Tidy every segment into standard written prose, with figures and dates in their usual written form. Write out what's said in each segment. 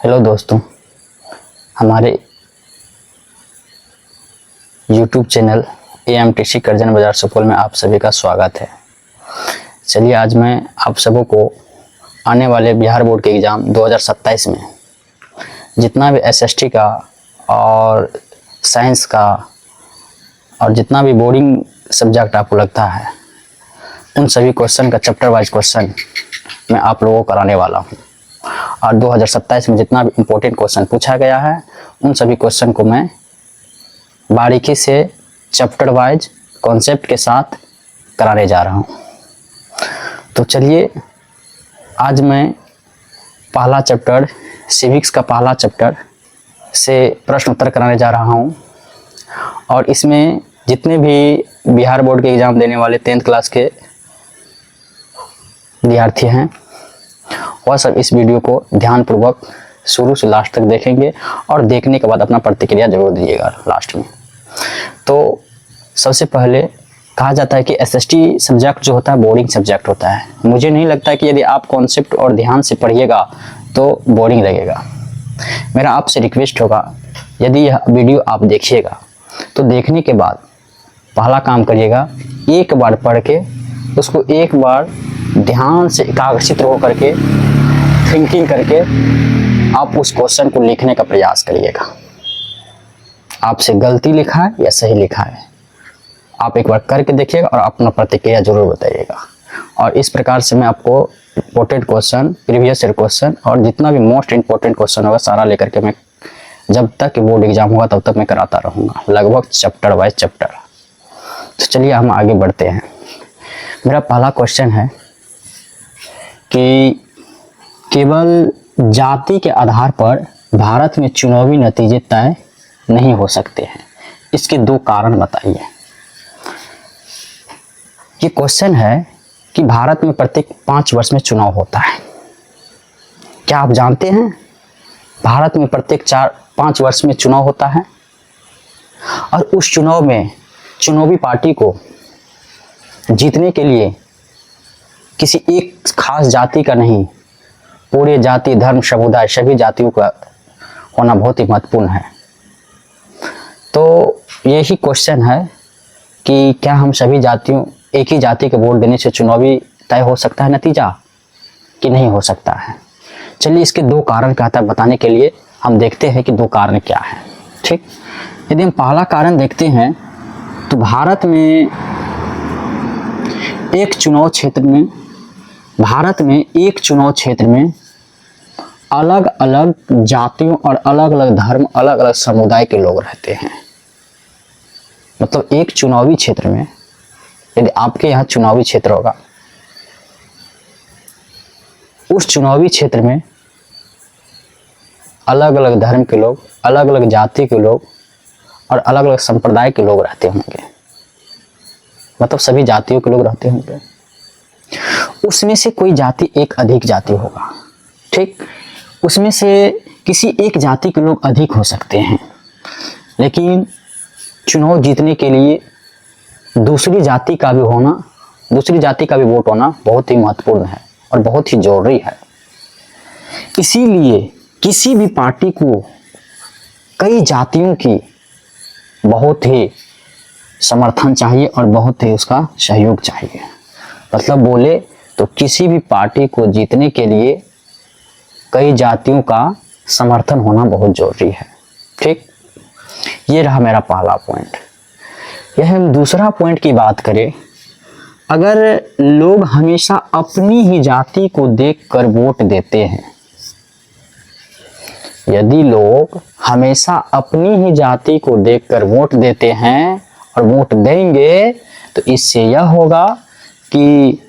Hello दोस्तों, हमारे YouTube channel AMTC Karjan बाजार सुपौल में आप सभी का स्वागत है। चलिए आज मैं आप सबों को आने वाले बिहार बोर्ड के एग्ज़ाम 2027 में जितना भी SST का और साइंस का और जितना भी बोर्डिंग सब्जेक्ट आपको लगता है उन सभी क्वेश्चन का चैप्टर वाइज क्वेश्चन मैं आप लोगों को कराने वाला हूँ। और 2027 में जितना भी इम्पोर्टेंट क्वेश्चन पूछा गया है उन सभी क्वेश्चन को मैं बारीकी से चैप्टर वाइज कॉन्सेप्ट के साथ कराने जा रहा हूँ। तो चलिए आज मैं पहला चैप्टर सिविक्स का पहला चैप्टर से प्रश्न उत्तर कराने जा रहा हूँ। और इसमें जितने भी बिहार बोर्ड के एग्ज़ाम देने वाले 10th क्लास के विद्यार्थी हैं वह सब इस वीडियो को ध्यानपूर्वक शुरू से लास्ट तक देखेंगे और देखने के बाद अपना प्रतिक्रिया जरूर दीजिएगा लास्ट में। तो सबसे पहले कहा जाता है कि SST सब्जेक्ट जो होता है बोरिंग सब्जेक्ट होता है। मुझे नहीं लगता कि यदि आप कॉन्सेप्ट और ध्यान से पढ़िएगा तो बोरिंग लगेगा। मेरा आपसे रिक्वेस्ट होगा यदि यह वीडियो आप देखिएगा तो देखने के बाद पहला काम करिएगा, एक बार पढ़ के उसको एक बार ध्यान से एकाग्रचित हो करके थिंकिंग करके आप उस क्वेश्चन को लिखने का प्रयास करिएगा। आपसे गलती लिखा है या सही लिखा है आप एक बार करके देखिएगा और अपना प्रतिक्रिया जरूर बताइएगा। और इस प्रकार से मैं आपको important question, previous year question और जितना भी मोस्ट इम्पोर्टेंट क्वेश्चन होगा सारा लेकर के मैं जब तक बोर्ड एग्जाम होगा तब तक मैं कराता रहूँगा, लगभग चैप्टर वाइज चैप्टर। तो चलिए हम आगे बढ़ते हैं। मेरा पहला क्वेश्चन है कि केवल जाति के आधार पर भारत में चुनावी नतीजे तय नहीं हो सकते हैं, इसके दो कारण बताइए। ये क्वेश्चन है कि भारत में प्रत्येक 5 वर्ष में चुनाव होता है। क्या आप जानते हैं भारत में प्रत्येक 4-5 वर्ष में चुनाव होता है और उस चुनाव में चुनावी पार्टी को जीतने के लिए किसी एक खास जाति का नहीं, पूरे जाति धर्म समुदाय सभी जातियों का होना बहुत ही महत्वपूर्ण है। तो यही क्वेश्चन है कि क्या हम सभी जातियों एक ही जाति के वोट देने से चुनावी तय हो सकता है नतीजा कि नहीं हो सकता है। चलिए इसके दो कारण कहता है बताने के लिए हम देखते हैं कि दो कारण क्या है। ठीक, यदि हम पहला कारण देखते हैं तो भारत में एक चुनाव क्षेत्र में अलग अलग जातियों और अलग अलग धर्म अलग अलग समुदाय के लोग रहते हैं। मतलब एक चुनावी क्षेत्र में यदि आपके यहाँ चुनावी क्षेत्र होगा उस चुनावी क्षेत्र में अलग अलग धर्म के लोग, अलग अलग जाति के लोग और अलग अलग संप्रदाय के लोग रहते होंगे। मतलब सभी जातियों के लोग रहते होंगे। उसमें से कोई जाति एक अधिक जाति होगा। ठीक, उसमें से किसी एक जाति के लोग अधिक हो सकते हैं, लेकिन चुनाव जीतने के लिए दूसरी जाति का भी वोट होना बहुत ही महत्वपूर्ण है और बहुत ही जरूरी है। इसीलिए किसी भी पार्टी को कई जातियों की बहुत ही समर्थन चाहिए और बहुत ही उसका सहयोग चाहिए। मतलब बोले तो किसी भी पार्टी को जीतने के लिए कई जातियों का समर्थन होना बहुत जरूरी है। ठीक, ये रहा मेरा पहला पॉइंट। यह हम दूसरा पॉइंट की बात करें, अगर लोग हमेशा अपनी ही जाति को देखकर वोट देते हैं, यदि लोग हमेशा अपनी ही जाति को देखकर वोट देते हैं और वोट देंगे तो इससे यह होगा कि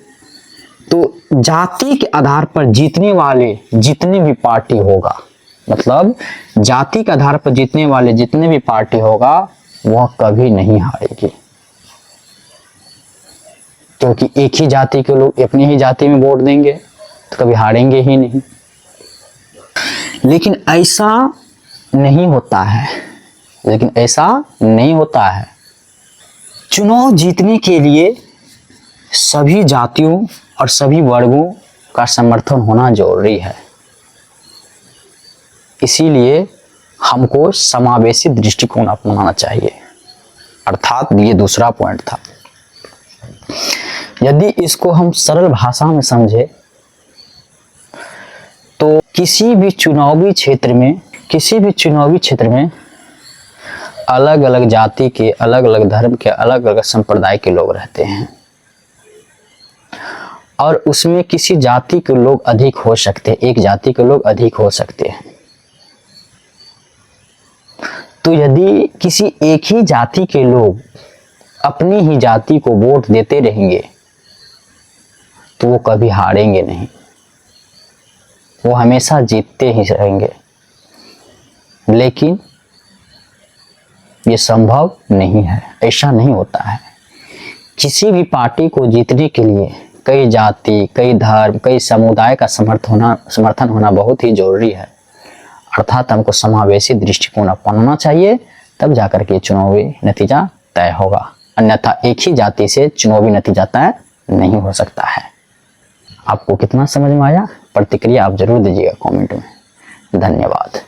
तो जाति के आधार पर जीतने वाले जितने भी पार्टी होगा, मतलब जाति के आधार पर जीतने वाले जितने भी पार्टी होगा वह कभी नहीं हारेगी, क्योंकि एक ही जाति के लोग अपनी ही जाति में वोट देंगे तो कभी हारेंगे ही नहीं। लेकिन ऐसा नहीं होता है। चुनाव जीतने के लिए सभी जातियों और सभी वर्गों का समर्थन होना जरूरी है। इसीलिए हमको समावेशी दृष्टिकोण अपनाना चाहिए, अर्थात ये दूसरा पॉइंट था। यदि इसको हम सरल भाषा में समझे तो किसी भी चुनावी क्षेत्र में अलग अलग जाति के, अलग अलग धर्म के, अलग अलग संप्रदाय के लोग रहते हैं और उसमें किसी जाति के लोग अधिक हो सकते हैं, एक जाति के लोग अधिक हो सकते हैं। तो यदि किसी एक ही जाति के लोग अपनी ही जाति को वोट देते रहेंगे तो वो कभी हारेंगे नहीं, वो हमेशा जीतते ही रहेंगे। लेकिन ये संभव नहीं है, ऐसा नहीं होता है। किसी भी पार्टी को जीतने के लिए कई जाति, कई धर्म, कई समुदाय का समर्थन होना बहुत ही जरूरी है। अर्थात हमको समावेशी दृष्टिकोण अपनाना चाहिए, तब जाकर के चुनावी नतीजा तय होगा, अन्यथा एक ही जाति से चुनावी नतीजा तय नहीं हो सकता है। आपको कितना समझ में आया? प्रतिक्रिया आप जरूर दीजिएगा कमेंट में। धन्यवाद।